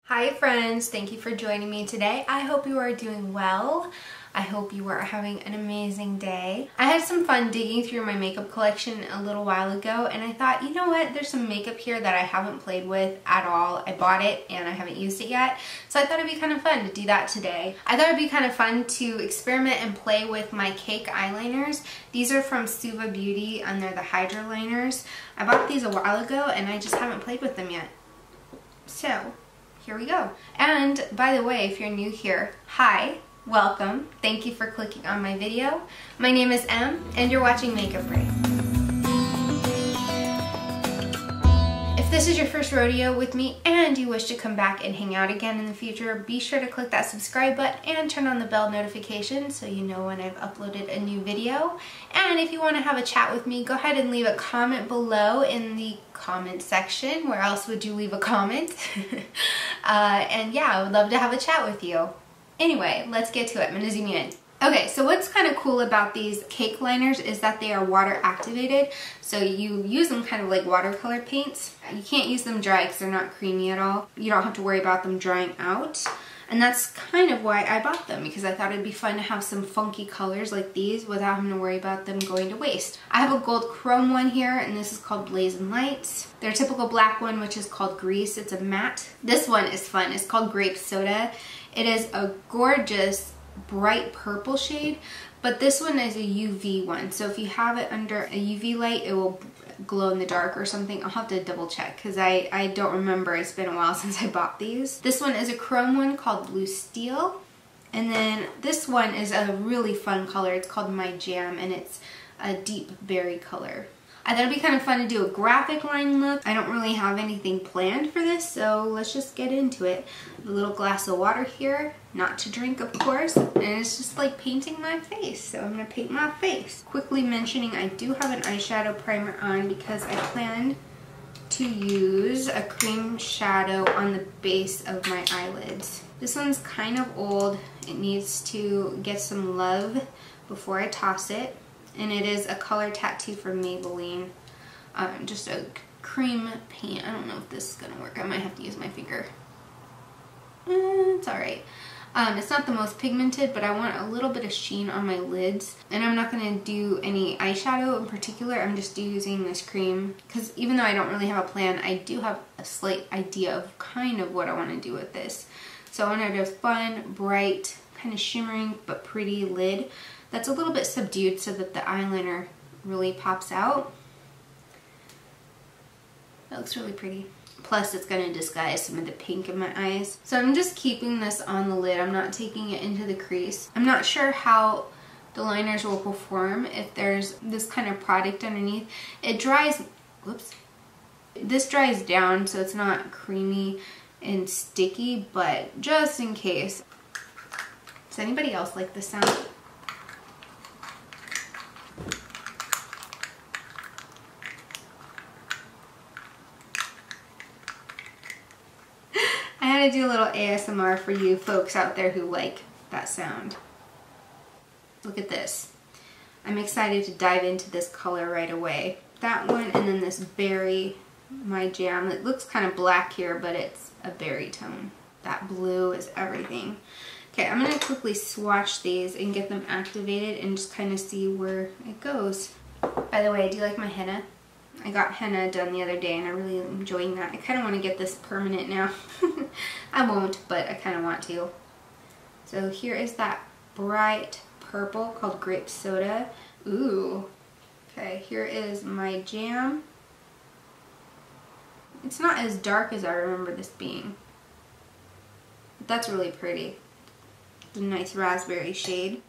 Hi friends, thank you for joining me today. I hope you are doing well. I hope you are having an amazing day. I had some fun digging through my makeup collection a little while ago and I thought, you know what, there's some makeup here that I haven't played with at all. I bought it and I haven't used it yet, so I thought it'd be kind of fun to do that today. I thought it'd be kind of fun to experiment and play with my cake eyeliners. These are from Suva Beauty and they're the Hydraliners. I bought these a while ago and I just haven't played with them yet. So, here we go. And by the way, if you're new here, hi, welcome. Thank you for clicking on my video. My name is Em and you're watching Makeupry. If this is your first rodeo with me and you wish to come back and hang out again in the future, be sure to click that subscribe button and turn on the bell notification so you know when I've uploaded a new video. And if you want to have a chat with me, go ahead and leave a comment below in the comment section. Where else would you leave a comment? And yeah, I would love to have a chat with you. Anyway, let's get to it. I'm gonna zoom you in. Okay, so what's kind of cool about these cake liners is that they are water activated. So you use them kind of like watercolor paints. You can't use them dry because they're not creamy at all. You don't have to worry about them drying out. And that's kind of why I bought them, because I thought it'd be fun to have some funky colors like these without having to worry about them going to waste. I have a gold chrome one here, and this is called Blazing Lights. Their typical black one, which is called Grease, it's a matte. This one is fun, it's called Grape Soda. It is a gorgeous bright purple shade, but this one is a UV one. So if you have it under a UV light, it will glow in the dark or something. I'll have to double check because I don't remember. It's been a while since I bought these. This one is a chrome one called Blue Steel. And then this one is a really fun color. It's called My Jam and it's a deep berry color. I thought it'd be kind of fun to do a graphic line look. I don't really have anything planned for this, so let's just get into it. A little glass of water here, not to drink of course, and it's just like painting my face. So I'm gonna paint my face. Quickly mentioning I do have an eyeshadow primer on because I planned to use a cream shadow on the base of my eyelids. This one's kind of old. It needs to get some love before I toss it. And it is a color tattoo from Maybelline. Just a cream paint. I don't know if this is gonna work. I might have to use my finger. It's alright. It's not the most pigmented, but I want a little bit of sheen on my lids. And I'm not gonna do any eyeshadow in particular. I'm just using this cream. Because even though I don't really have a plan, I do have a slight idea of kind of what I want to do with this. So I wanted a fun, bright, kind of shimmering but pretty lid that's a little bit subdued so that the eyeliner really pops out. That looks really pretty. Plus it's going to disguise some of the pink in my eyes. So I'm just keeping this on the lid. I'm not taking it into the crease. I'm not sure how the liners will perform if there's this kind of product underneath. It dries, whoops. This dries down so it's not creamy and sticky, but just in case. Does anybody else like this sound? I had to do a little ASMR for you folks out there who like that sound. Look at this. I'm excited to dive into this color right away. That one and then this berry, My Jam. It looks kind of black here, but it's a berry tone. That blue is everything. Okay, I'm going to quickly swatch these and get them activated and just kind of see where it goes. By the way, do you like my henna? I got henna done the other day and I really am enjoying that. I kind of want to get this permanent now. I won't, but I kind of want to. So here is that bright purple called Grape Soda. Ooh. Okay, here is My Jam. It's not as dark as I remember this being. But that's really pretty. It's a nice raspberry shade.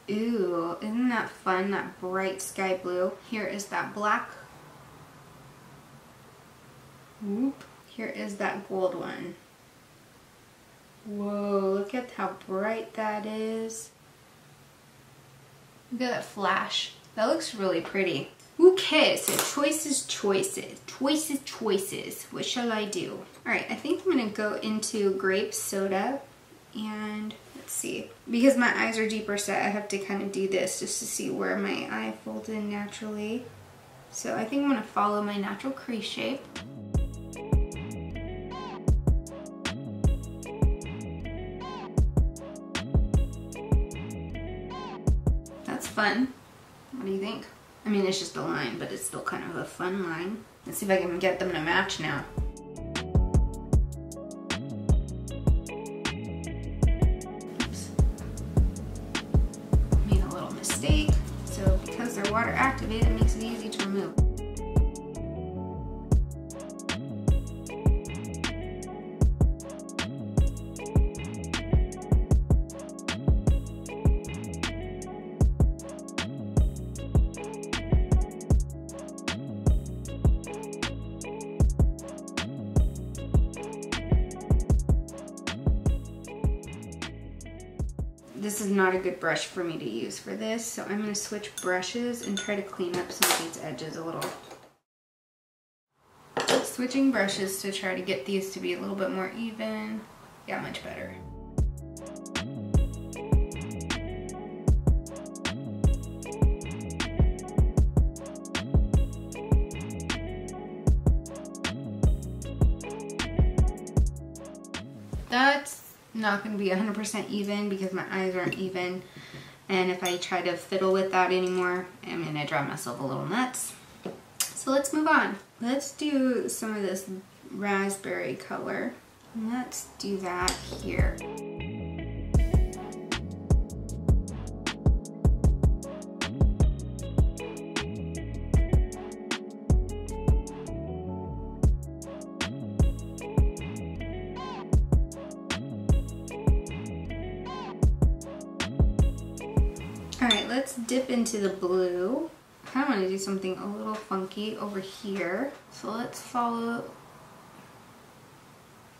Ooh, isn't that fun, that bright sky blue? Here is that black. Whoop. Here is that gold one. Whoa, look at how bright that is. Look at that flash. That looks really pretty. Okay, so choices. What shall I do? Alright, I think I'm going to go into Grape Soda and let's see. Because my eyes are deeper set, I have to kind of do this just to see where my eye folds in naturally. So I think I'm going to follow my natural crease shape. fun. What do you think? I mean, it's just a line, but it's still kind of a fun line. Let's see if I can get them to match now. Oops. Made a little mistake. So because they're water activated, it makes it easy to remove. This is not a good brush for me to use for this, so I'm going to switch brushes and try to clean up some of these edges a little. Switching brushes to try to get these to be a little bit more even. Yeah, much better. That's not going to be 100% even because my eyes aren't even, and if I try to fiddle with that anymore, I'm going to drive myself a little nuts. So let's move on. Let's do some of this raspberry color. Let's do that here. Alright, let's dip into the blue. I kind of want to do something a little funky over here. So let's follow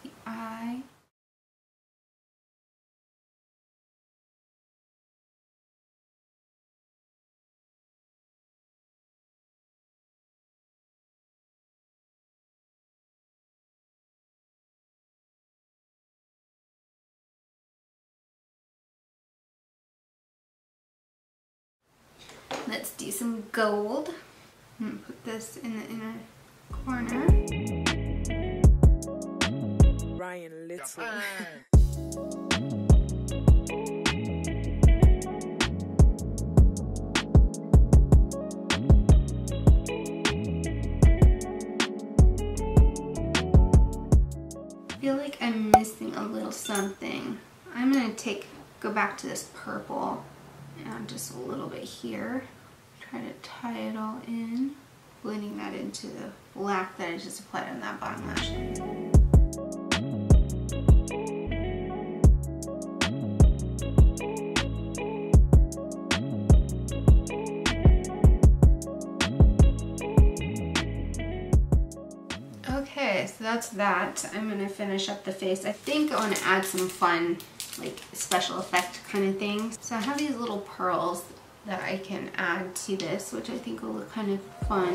the eye. Let's do some gold. I'm gonna put this in the inner corner. Ryan Little. I feel like I'm missing a little something. I'm gonna go back to this purple. And just a little bit here. Try to tie it all in. Blending that into the black that I just applied on that bottom lash line. Okay, so that's that. I'm gonna finish up the face. I think I want to add some fun, like special effect kind of things. So I have these little pearls that I can add to this, which I think will look kind of fun.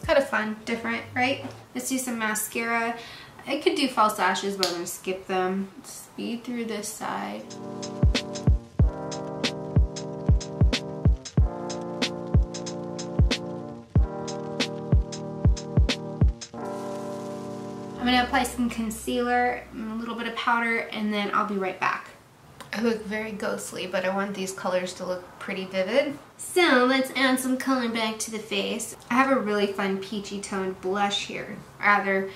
Kind of fun, different, right? Let's do some mascara. I could do false lashes, but I'm going to skip them. Speed through this side. I'm going to apply some concealer, a little bit of powder, and then I'll be right back. I look very ghostly, but I want these colors to look pretty vivid. So let's add some color back to the face. I have a really fun peachy toned blush here. Rather,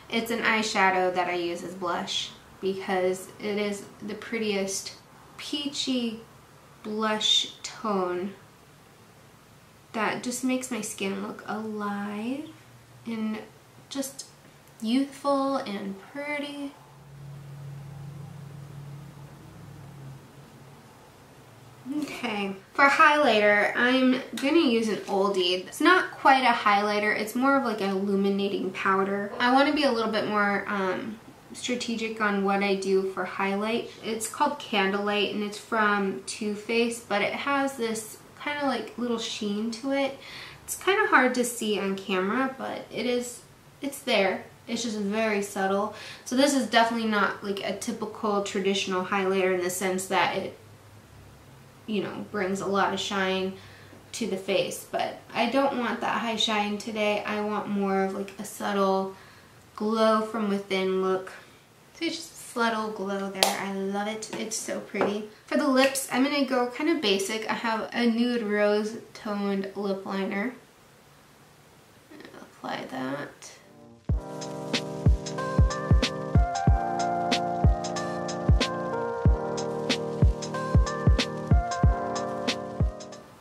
it's an eyeshadow that I use as blush because it is the prettiest peachy blush tone that just makes my skin look alive and just youthful and pretty. Okay, for highlighter, I'm going to use an oldie. It's not quite a highlighter, it's more of like an illuminating powder. I want to be a little bit more strategic on what I do for highlight. It's called Candlelight and it's from Too Faced, but it has this kind of like little sheen to it. It's kind of hard to see on camera, but it's there. It's just very subtle. So this is definitely not like a typical traditional highlighter in the sense that it, you know, brings a lot of shine to the face. But I don't want that high shine today. I want more of like a subtle glow from within look. So it's just a subtle glow there. I love it. It's so pretty. For the lips, I'm going to go kind of basic. I have a nude rose toned lip liner. Apply that.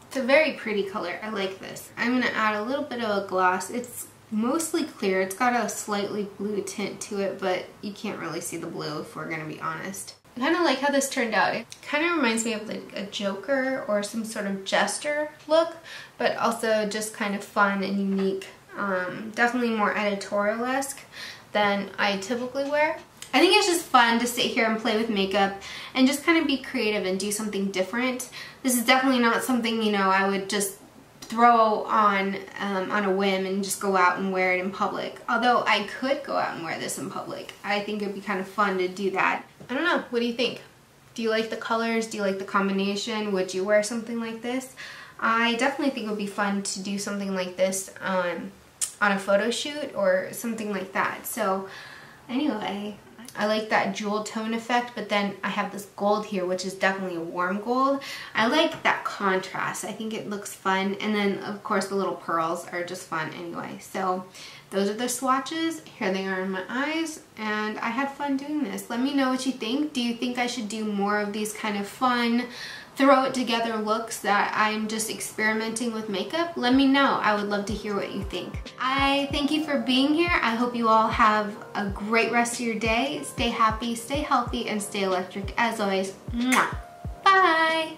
It's a very pretty color. I like this. I'm going to add a little bit of a gloss. It's mostly clear. It's got a slightly blue tint to it, but you can't really see the blue if we're going to be honest. I kind of like how this turned out. It kind of reminds me of like a Joker or some sort of jester look, but also just kind of fun and unique. Definitely more editorial-esque than I typically wear. I think it's just fun to sit here and play with makeup and just kind of be creative and do something different. This is definitely not something, you know, I would just throw on a whim and just go out and wear it in public. Although I could go out and wear this in public. I think it'd be kind of fun to do that. I don't know, what do you think? Do you like the colors? Do you like the combination? Would you wear something like this? I definitely think it would be fun to do something like this on a photo shoot or something like that. So anyway, I like that jewel tone effect, but then I have this gold here, which is definitely a warm gold. I like that contrast. I think it looks fun. And then, of course, the little pearls are just fun anyway. So those are the swatches. Here they are in my eyes, and I had fun doing this. Let me know what you think. Do you think I should do more of these kind of fun, throw it together looks that I'm just experimenting with makeup? Let me know. I would love to hear what you think. I thank you for being here. I hope you all have a great rest of your day. Stay happy, stay healthy, and stay electric as always. Mwah. Bye.